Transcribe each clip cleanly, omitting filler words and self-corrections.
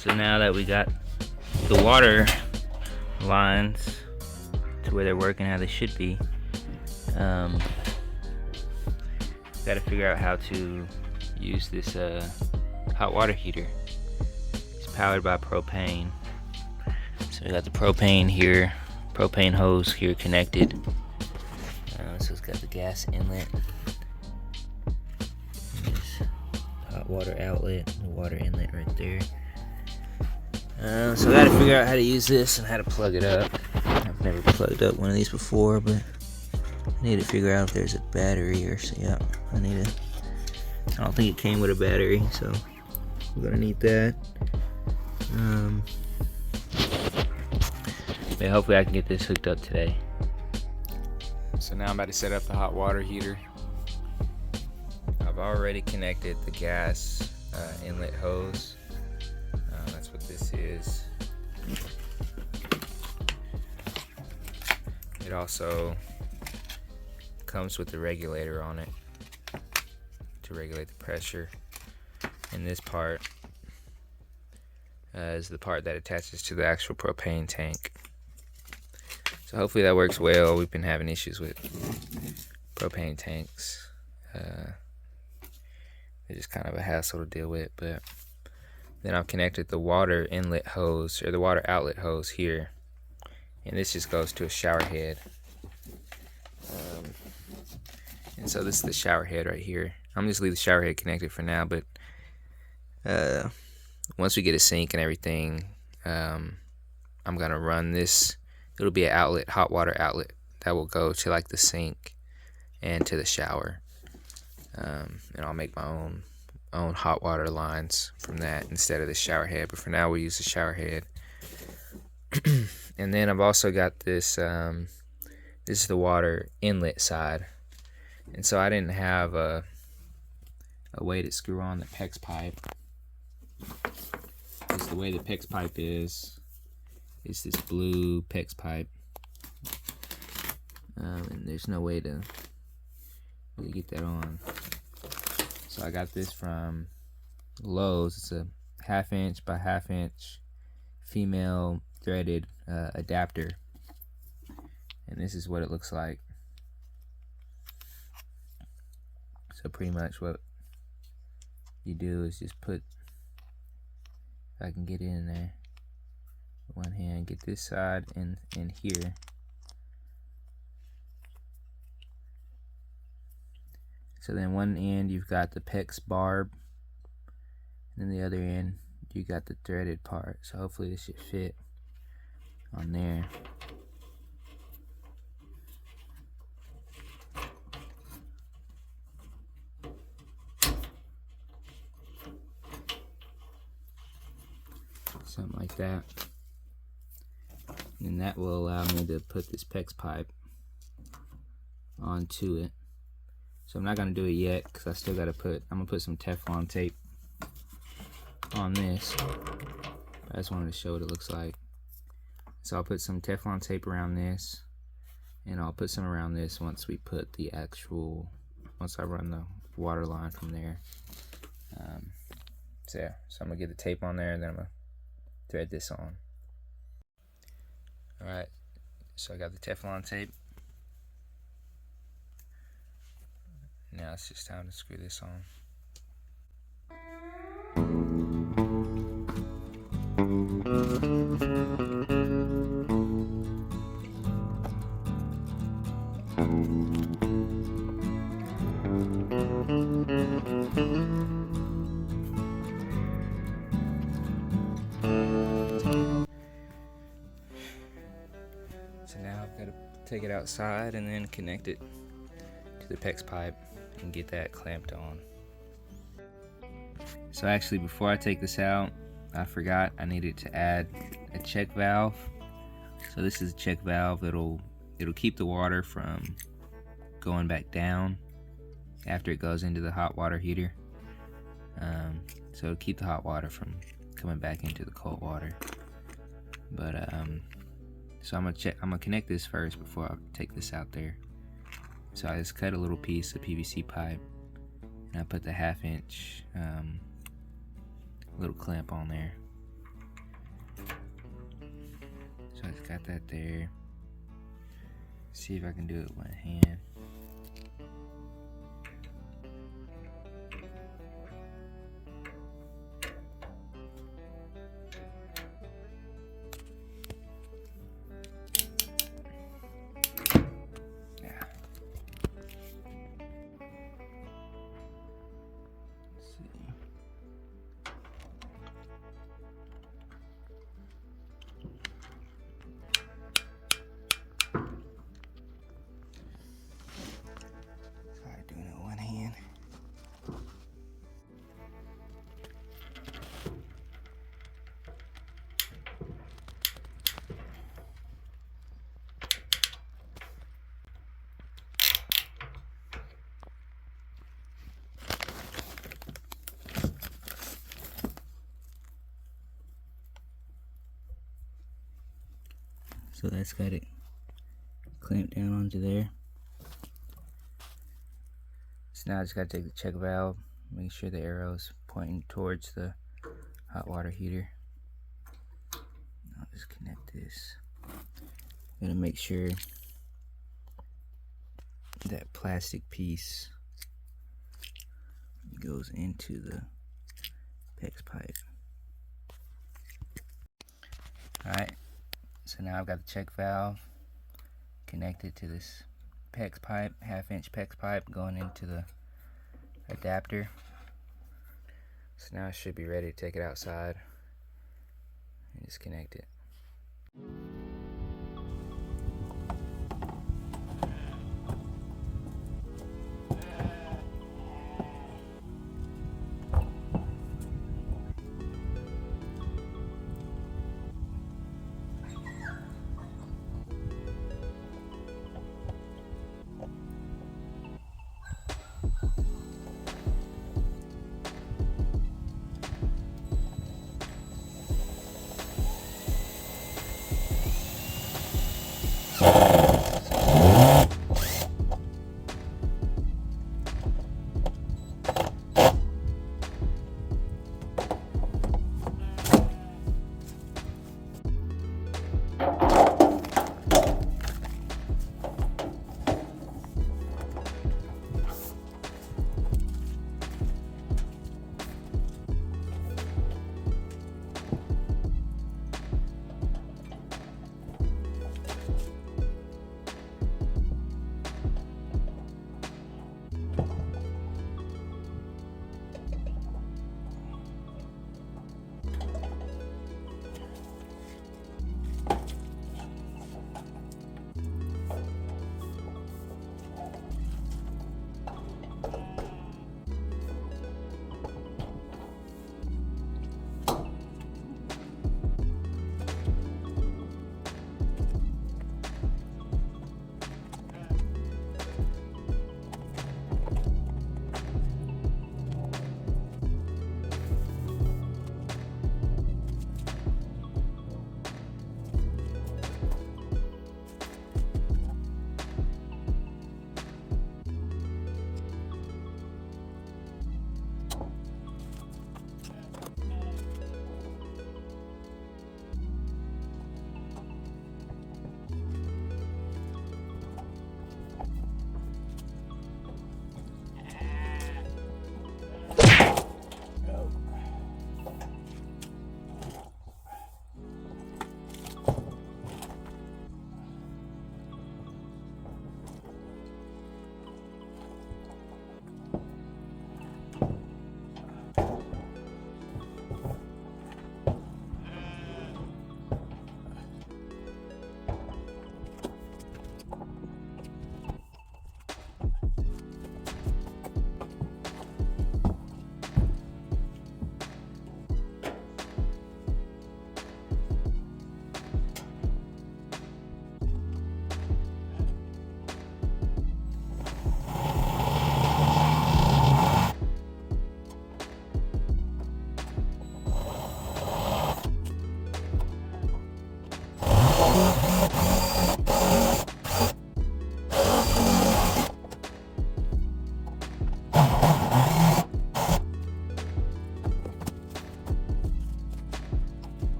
So now that we got the water lines to where they're working how they should be, got to figure out how to use this hot water heater. It's powered by propane. So we got the propane here, propane hose here connected. So it's got the gas inlet, this hot water outlet, the water inlet right there. So I gotta figure out how to use this and how to plug it up. I've never plugged up one of these before, but I need to figure out if there's a battery or so. Yeah, I don't think it came with a battery, so we're gonna need that. But hopefully I can get this hooked up today. So now I'm about to set up the hot water heater. I've already connected the gas inlet hose. That's what this is. It also comes with the regulator on it to regulate the pressure. And this part is the part that attaches to the actual propane tank. So hopefully that works well. We've been having issues with propane tanks. They're just kind of a hassle to deal with. But then I've connected the water inlet hose, or the water outlet hose here. And this just goes to a shower head. And so this is the shower head right here. I'm just leave the shower head connected for now, but once we get a sink and everything, I'm gonna run this. It'll be an outlet, hot water outlet, that will go to like the sink and to the shower. And I'll make my own hot water lines from that instead of the shower head. But for now, we'll use the shower head. And then I've also got this. This is the water inlet side, and so I didn't have a way to screw on the PEX pipe. Because the way the PEX pipe is this blue PEX pipe, and there's no way to really get that on. So I got this from Lowe's. It's a 1/2 inch by 1/2 inch female threaded adapter, and this is what it looks like. So pretty much what you do is just put, if I can get in there with one hand, get this side in here. So then one end you've got the PEX barb, and then the other end you got the threaded part. So hopefully this should fit on there. Something like that. And that will allow me to put this PEX pipe onto it. So I'm not gonna do it yet because I still gotta I'm gonna put some Teflon tape on this. I just wanted to show what it looks like. So I'll put some Teflon tape around this, and I'll put some around this once we put the once I run the water line from there. So yeah, so I'm gonna get the tape on there, and then I'm gonna thread this on. Alright, so I got the Teflon tape. Now it's just time to screw this on. So now I've got to take it outside and then connect it to the PEX pipe and get that clamped on. So actually, before I take this out, I forgot I needed to add a check valve. So this is a check valve. It'll keep the water from going back down after it goes into the hot water heater. So it'll keep the hot water from coming back into the cold water. But so I'm gonna connect this first before I take this out there. So I just cut a little piece of PVC pipe, and I put the 1/2 inch little clamp on there. got that there. See if I can do it with one hand. So that's got it clamped down onto there. So now I just got to take the check valve, make sure the arrow's pointing towards the hot water heater. I'll just connect this. I'm gonna make sure that plastic piece goes into the PEX pipe. Alright, so now I've got the check valve connected to this PEX pipe, 1/2-inch PEX pipe going into the adapter. So now I should be ready to take it outside and disconnect it.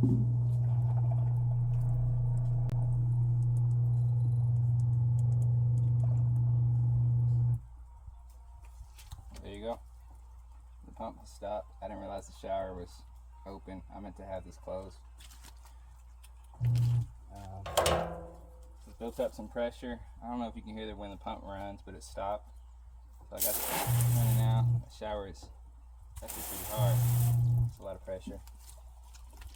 There you go. The pump has stopped. I didn't realize the shower was open. I meant to have this closed. It built up some pressure. I don't know if you can hear that when the pump runs, but it stopped. So I got it running now. The shower is actually pretty hard. It's a lot of pressure.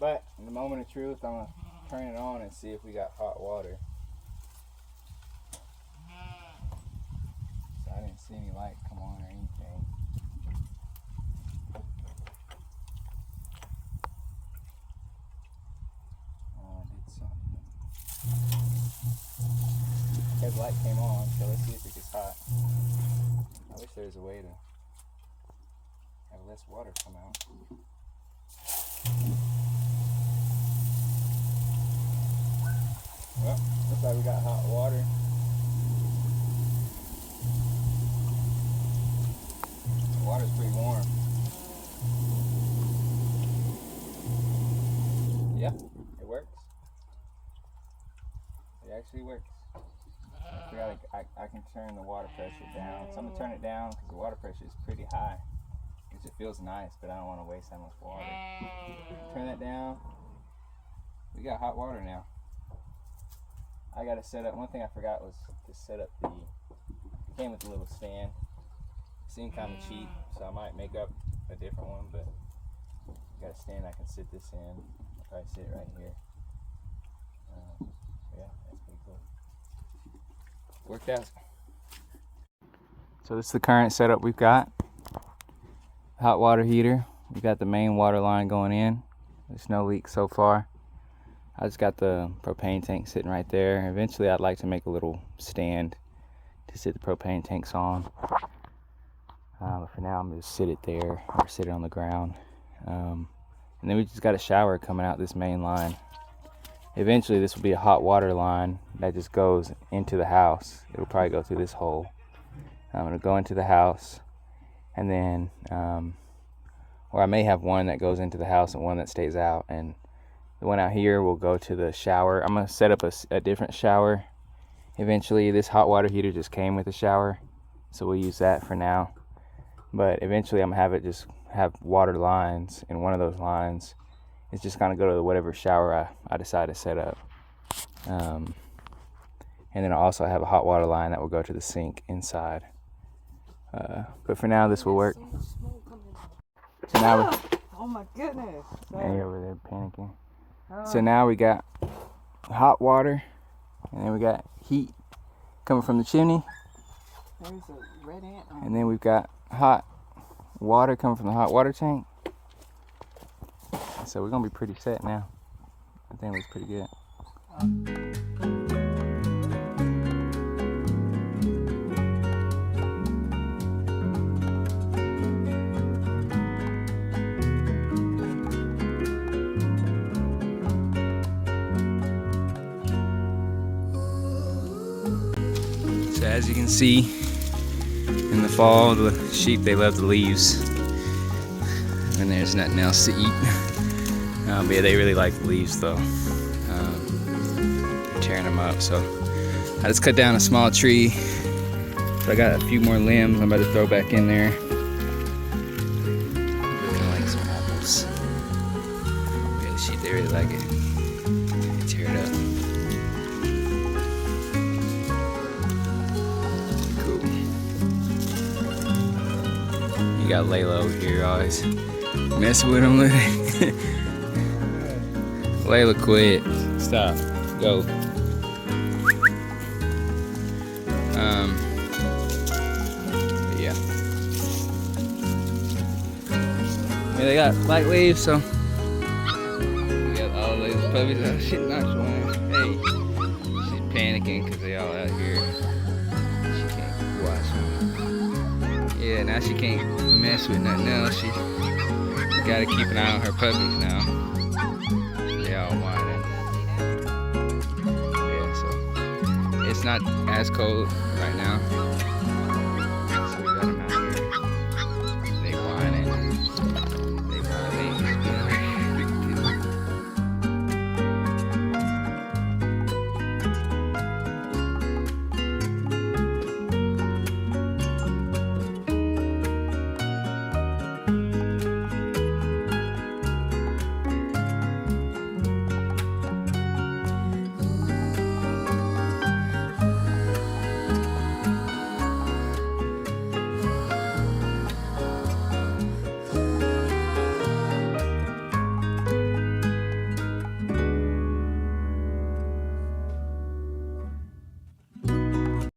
But in the moment of truth, I'm gonna turn it on and see if we got hot water. So I didn't see any light come on or anything. Oh, I did something. Okay, the light came on, so let's see if it gets hot. I wish there was a way to have less water come out. Well, looks like we got hot water. The water's pretty warm. Yeah, it works. It actually works. I can turn the water pressure down. So I'm going to turn it down because the water pressure is pretty high. Which it feels nice, but I don't want to waste that much water. Turn that down. We got hot water now. I got to set up, one thing I forgot was to set up it came with a little stand. It seemed kind of cheap, so I might make up a different one, but I got a stand I can sit this in. I'll probably sit right here. Yeah, that's pretty cool. Worked out. So this is the current setup we've got. Hot water heater. We've got the main water line going in. There's no leak so far. I just got the propane tank sitting right there. Eventually I'd like to make a little stand to sit the propane tanks on. But for now I'm going to sit it there or sit it on the ground. And then we just got a shower coming out this main line. Eventually this will be a hot water line that just goes into the house. It'll probably go through this hole. It'll go into the house, and then or I may have one that goes into the house and one that stays out, and the one out here will go to the shower. I'm going to set up a different shower eventually. This hot water heater just came with a shower, so we'll use that for now. But eventually I'm going to have water lines, and one of those lines is just going to go to whatever shower I decide to set up. And then I also have a hot water line that will go to the sink inside. But for now this will work. So now oh my goodness. Hey, over there panicking. So now we got hot water, and then we got heat coming from the chimney. There's a red ant. And then we've got hot water coming from the hot water tank. So we're gonna be pretty set now. I think it looks pretty good. So as you can see, in the fall, the sheep, they love the leaves. And there's nothing else to eat. But yeah, they really like the leaves though. They're tearing them up. So I just cut down a small tree. So I got a few more limbs I'm about to throw back in there. Really like some apples. Yeah, the sheep, they really like it. They tear it up. Cool. You got Layla over here always messing with him. Layla, quit. Stop. Go. Yeah. Yeah, they got light leaves, so we got all these puppies. Oh shit, not one. Hey, she's panicking because they all out here. She can't watch them. Yeah, now she can't mess with nothing else. She gotta keep an eye on her puppies now. They all whining. Yeah, so it's not as cold right now.